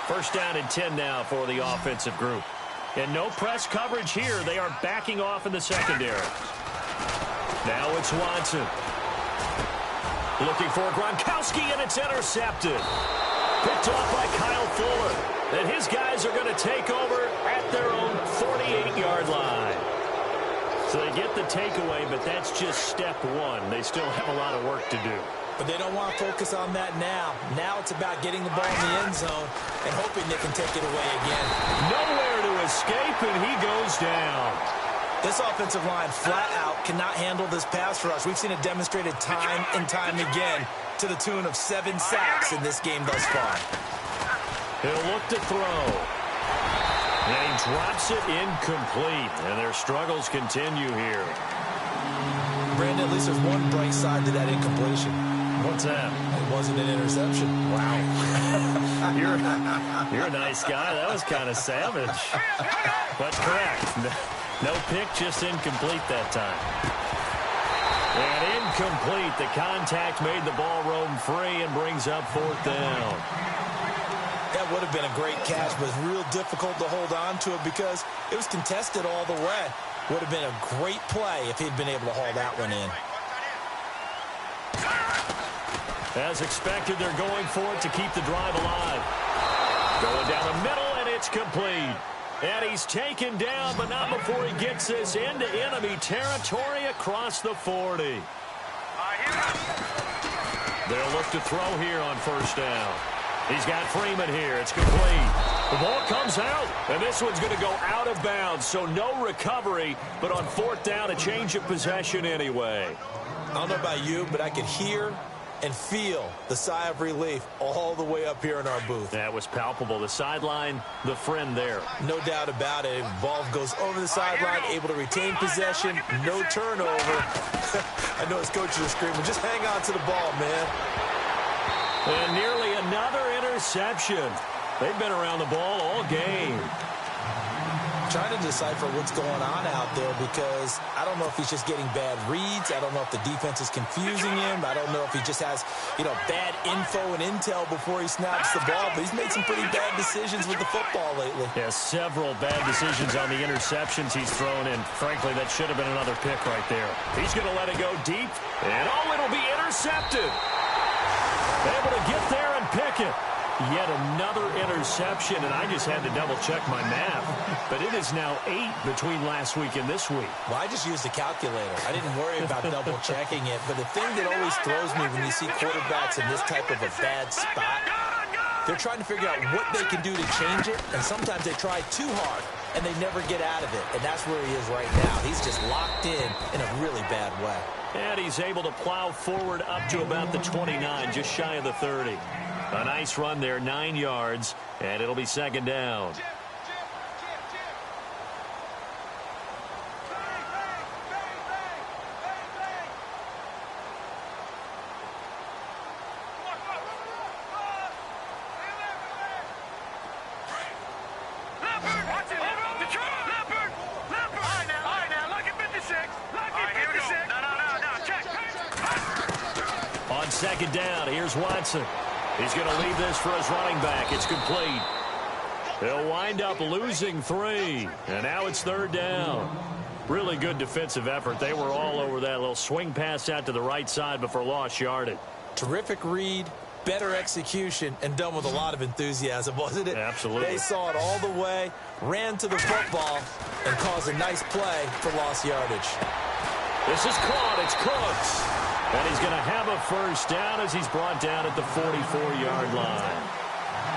First down and 10 now for the offensive group. And no press coverage here. They are backing off in the secondary. Now it's Watson. Looking for Gronkowski, and it's intercepted. Picked off by Kyle Fuller. And his guys are going to take over at their own 48-yard line. So they get the takeaway, but that's just step one. They still have a lot of work to do. But they don't want to focus on that now. Now it's about getting the ball in the end zone and hoping they can take it away again. Nowhere to escape, and he goes down. This offensive line flat out cannot handle this pass rush. We've seen it demonstrated time and time again to the tune of 7 sacks in this game thus far. He'll look to throw. And he drops it incomplete, and their struggles continue here. Brandon, at least there's one bright side to that incompletion. What's that? It wasn't an interception. Wow. You're a nice guy. That was kind of savage. But correct. No pick, just incomplete that time. And incomplete. The contact made the ball roam free and brings up fourth down. That would have been a great catch, but it's real difficult to hold on to it because it was contested all the way. Would have been a great play if he'd been able to haul that one in. As expected, they're going for it to keep the drive alive. Going down the middle, and it's complete. And he's taken down, but not before he gets this into enemy territory across the 40. They'll look to throw here on first down. He's got Freeman here. It's complete. The ball comes out, and this one's going to go out of bounds, so no recovery, but on fourth down, a change of possession anyway. I don't know about you, but I could hear and feel the sigh of relief all the way up here in our booth. That was palpable. The sideline, the friend there. No doubt about it. Ball goes over the sideline, able to retain possession, no turnover. I know his coaches are screaming, just hang on to the ball, man. And nearly another interception. They've been around the ball all game. trying to decipher what's going on out there because I don't know if he's just getting bad reads. I don't know if the defense is confusing him. I don't know if he just has, bad info and intel before he snaps the ball. But he's made some pretty bad decisions with the football lately. Yeah, several bad decisions on the interceptions he's thrown in. Frankly, that should have been another pick right there. He's going to let it go deep, and it'll be intercepted. Able to get there and pick it. Yet another interception, and I just had to double-check my math. But it is now 8 between last week and this week. Well, I just used a calculator. I didn't worry about double-checking it. But the thing that always throws me when you see quarterbacks in this type of a bad spot, they're trying to figure out what they can do to change it, and sometimes they try too hard, and they never get out of it. And that's where he is right now. He's just locked in a really bad way. And he's able to plow forward up to about the 29, just shy of the 30. A nice run there, 9 yards, and it'll be second down. On second down, here's Watson. He's going to leave this for his running back. It's complete. They'll wind up losing 3. And now it's third down. Really good defensive effort. They were all over that little swing pass out to the right side before lost yardage. Terrific read, better execution, and done with a lot of enthusiasm, wasn't it? Absolutely. They saw it all the way, ran to the football, and caused a nice play for lost yardage. This is caught. It's Cooks. And he's going to have a first down as he's brought down at the 44-yard line.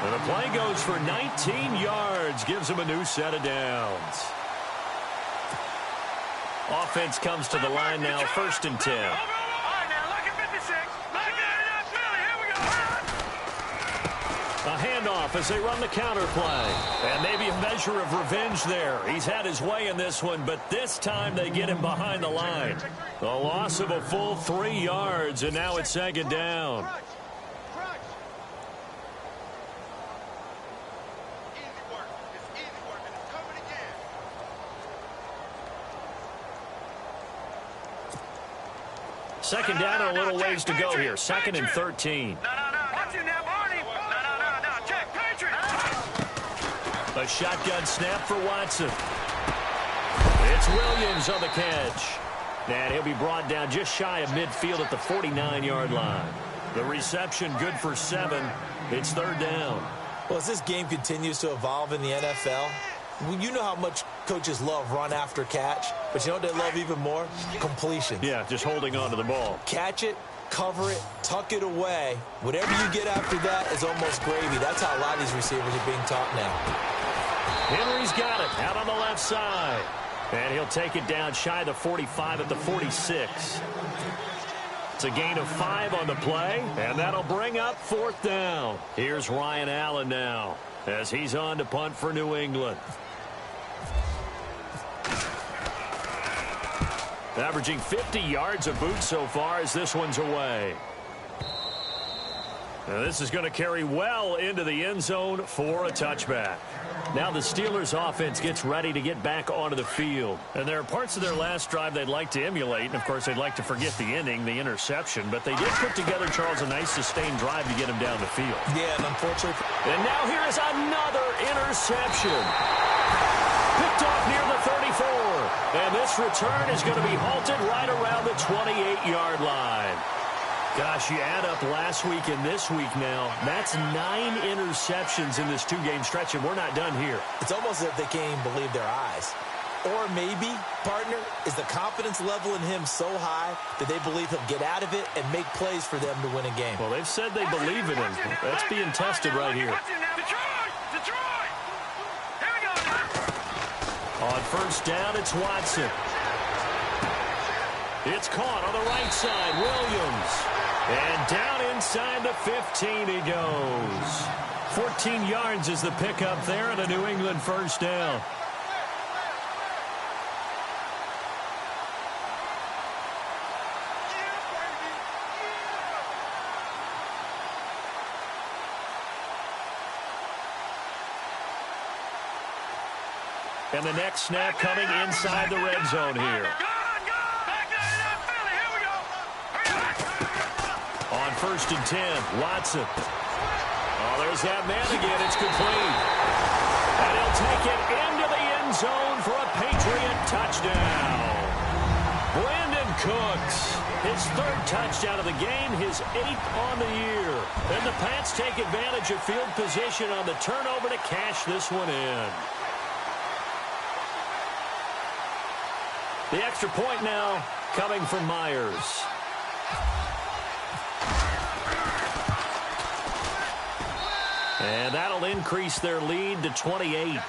And the play goes for 19 yards, gives him a new set of downs. Offense comes to the line now, first and 10. A handoff as they run the counter play. And maybe a measure of revenge there. He's had his way in this one, but this time they get him behind the line. The loss of a full 3 yards, and now it's second down. Second down and a little ways to go here. Second and 13. A shotgun snap for Watson. It's Williams on the catch. And he'll be brought down just shy of midfield at the 49-yard line. The reception good for 7. It's third down. Well, as this game continues to evolve in the NFL, you know how much coaches love run after catch, but you know what they love even more? Completion. Yeah, just holding on to the ball. Catch it, cover it, tuck it away. Whatever you get after that is almost gravy. That's how a lot of these receivers are being taught now. Henry's got it out on the left side. And he'll take it down shy of the 45 at the 46. It's a gain of 5 on the play, and that'll bring up fourth down. Here's Ryan Allen now as he's on to punt for New England. Averaging 50 yards a boot so far as this one's away. Now this is going to carry well into the end zone for a touchback. Now the Steelers offense gets ready to get back onto the field. And there are parts of their last drive they'd like to emulate. And, of course, they'd like to forget the ending, the interception. But they did put together, Charles, a nice sustained drive to get him down the field. Yeah, and unfortunately. And now here is another interception. Picked off near the 34. And this return is going to be halted right around the 28-yard line. Gosh, you add up last week and this week now. That's 9 interceptions in this 2-game stretch, and we're not done here. It's almost as if they can't even believe their eyes. Or maybe, partner, is the confidence level in him so high that they believe he'll get out of it and make plays for them to win a game. Well, they've said they believe in him. That's being tested right here. On first down, it's Watson. It's caught on the right side, Williams. And down inside the 15 he goes. 14 yards is the pickup there and a New England first down. And the next snap coming inside the red zone here. On 1st and 10, Watson. Oh, there's that man again. It's complete. And he'll take it into the end zone for a Patriot touchdown. Brandon Cooks, his 3rd touchdown of the game, his 8th on the year. And the Pats take advantage of field position on the turnover to cash this one in. The extra point now coming from Myers. And that'll increase their lead to 28.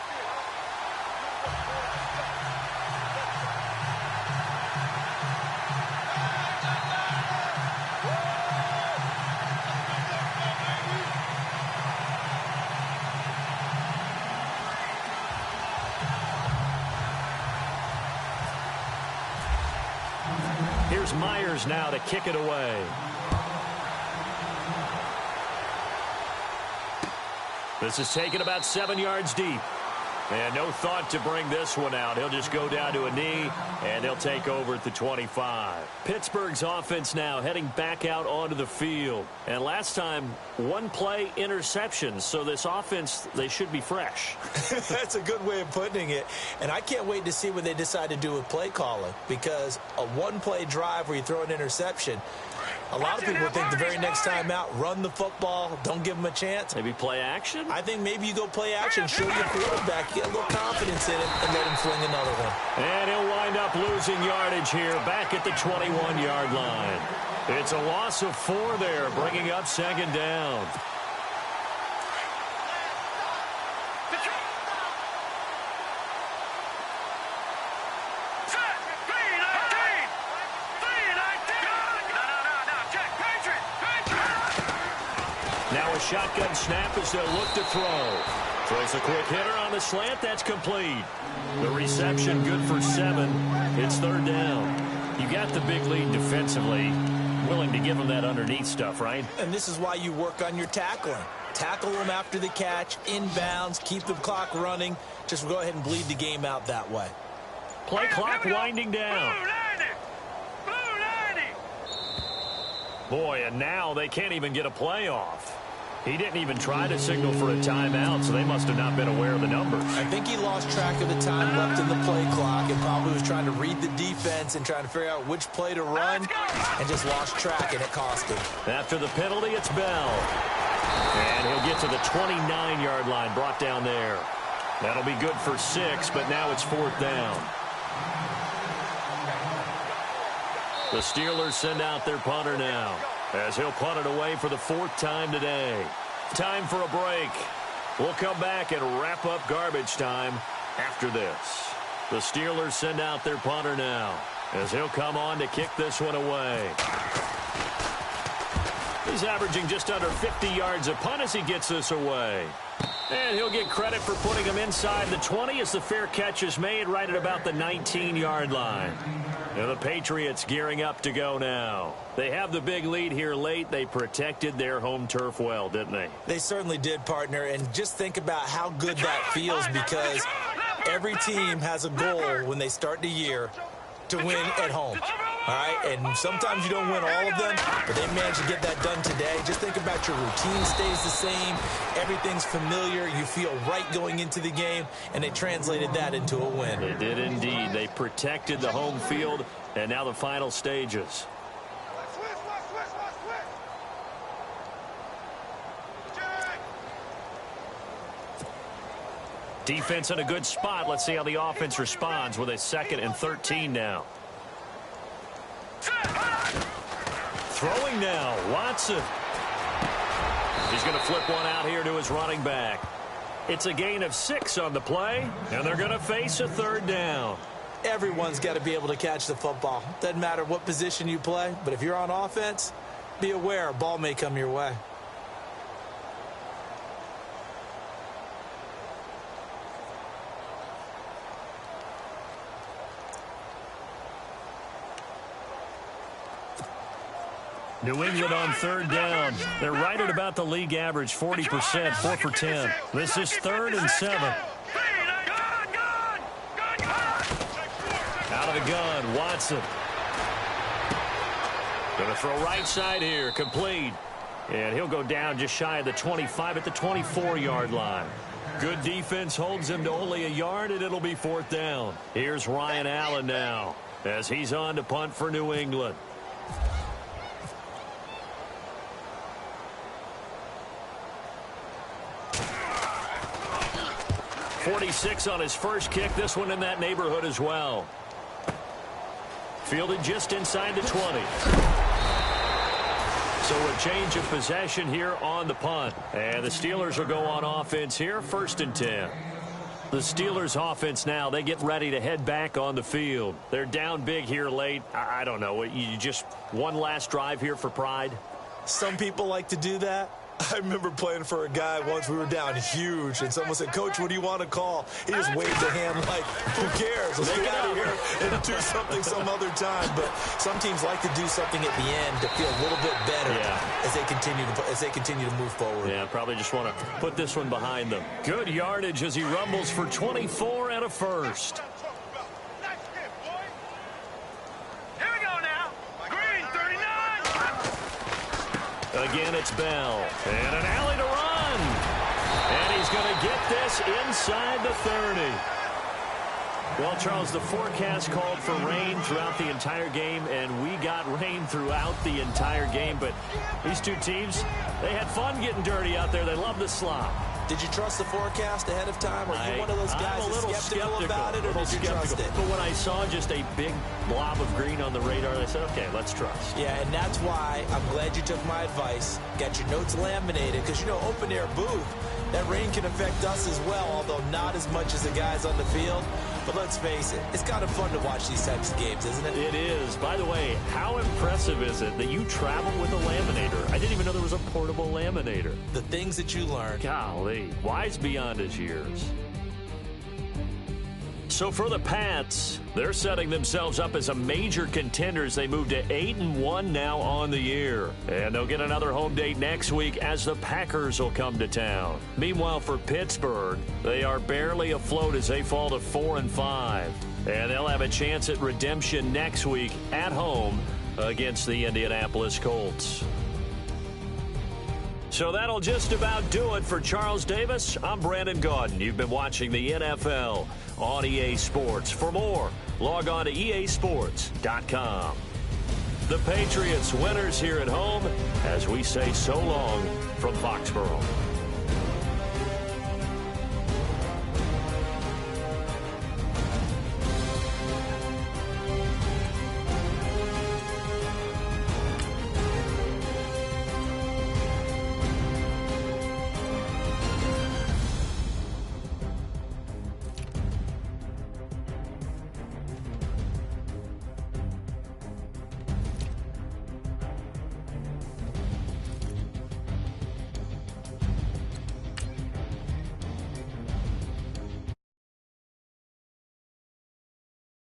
Here's Myers now to kick it away. This is taken about 7 yards deep. And no thought to bring this one out. He'll just go down to a knee, and he'll take over at the 25. Pittsburgh's offense now heading back out onto the field. And last time, 1 play interception. So this offense, they should be fresh. That's a good way of putting it. And I can't wait to see what they decide to do with play calling. Because a 1-play drive where you throw an interception, a lot of people think the very next time out, run the football, don't give them a chance. Maybe play action? I think maybe you go play action, show your quarterback, get a little confidence in him, and let him fling another one. And he'll wind up losing yardage here back at the 21-yard line. It's a loss of 4 there, bringing up 2nd down. Now a shotgun snap as they'll look to throw. Throws a quick hitter on the slant. That's complete. The reception good for 7. It's 3rd down. You got the big lead defensively. Willing to give them that underneath stuff, right? And this is why you work on your tackling. Tackle them after the catch, inbounds, keep the clock running. Just go ahead and bleed the game out that way. Play clock winding down. Boy, and now they can't even get a play off. He didn't even try to signal for a timeout, so they must have not been aware of the numbers. I think he lost track of the time left in the play clock and probably was trying to read the defense and trying to figure out which play to run and just lost track, and it cost him. After the penalty, it's Bell. And he'll get to the 29-yard line, brought down there. That'll be good for 6, but now it's 4th down. The Steelers send out their punter now, as he'll punt it away for the 4th time today. Time for a break. We'll come back and wrap up garbage time after this. The Steelers send out their punter now, as he'll come on to kick this one away. He's averaging just under 50 yards a punt as he gets this away. And he'll get credit for putting him inside the 20 as the fair catch is made right at about the 19-yard line. And the Patriots gearing up to go now. They have the big lead here late. They protected their home turf well, didn't they? They certainly did, partner. And just think about how good that feels, because every team has a goal when they start the year to win at home. All right, and sometimes you don't win all of them, but they managed to get that done today. Just think about your routine stays the same. Everything's familiar. You feel right going into the game, and they translated that into a win. They did indeed. They protected the home field, and now the final stages. Defense in a good spot. Let's see how the offense responds with a 2nd and 13 now. Throwing now, Watson. He's going to flip one out here to his running back. It's a gain of 6 on the play, and they're going to face a 3rd down. Everyone's got to be able to catch the football. Doesn't matter what position you play, but if you're on offense, be aware a ball may come your way. New England on 3rd down. They're right at about the league average, 40%, 4 for 10. This is 3rd and 7. the gun, Watson. Going to throw right side here, complete. And he'll go down just shy of the 25 at the 24-yard line. Good defense holds him to only a yard, and it'll be 4th down. Here's Ryan Allen now as he's on to punt for New England. .46 on his first kick. This one in that neighborhood as well. Fielded just inside the 20. So a change of possession here on the punt. And the Steelers will go on offense here, 1st and 10. The Steelers offense now, they get ready to head back on the field. They're down big here late. I don't know. You just one last drive here for pride? Some people like to do that. I remember playing for a guy once. We were down huge, and someone said, "Coach, what do you want to call?" He just waved a hand like, "Who cares? Let's get out of here and do something some other time." But some teams like to do something at the end to feel a little bit better as they continue to move forward. Yeah, probably just want to put this one behind them. Good yardage as he rumbles for 24 and a first. Again, it's Bell. And an alley to run. And he's going to get this inside the 30. Well, Charles, the forecast called for rain throughout the entire game, and we got rain throughout the entire game. But these two teams, they had fun getting dirty out there. They love the slop. Did you trust the forecast ahead of time? Are you one of those guys that's skeptical about it, or did you trust it? But when I saw just a big blob of green on the radar, I said, okay, let's trust. Yeah, and that's why I'm glad you took my advice. Got your notes laminated, because, you know, open-air booth, that rain can affect us as well, although not as much as the guys on the field. But let's face it, it's kind of fun to watch these types of games, isn't it? It is. By the way, how impressive is it that you travel with a laminator? I didn't even know there was a portable laminator. The things that you learn. Golly, wise beyond his years. So for the Pats, they're setting themselves up as a major contender as they move to 8-1 now on the year. And they'll get another home date next week as the Packers will come to town. Meanwhile, for Pittsburgh, they are barely afloat as they fall to 4-5. And they'll have a chance at redemption next week at home against the Indianapolis Colts. So that'll just about do it for Charles Davis. I'm Brandon Gaudin. You've been watching the NFL on EA Sports. For more, log on to easports.com. The Patriots winners here at home as we say so long from Foxborough.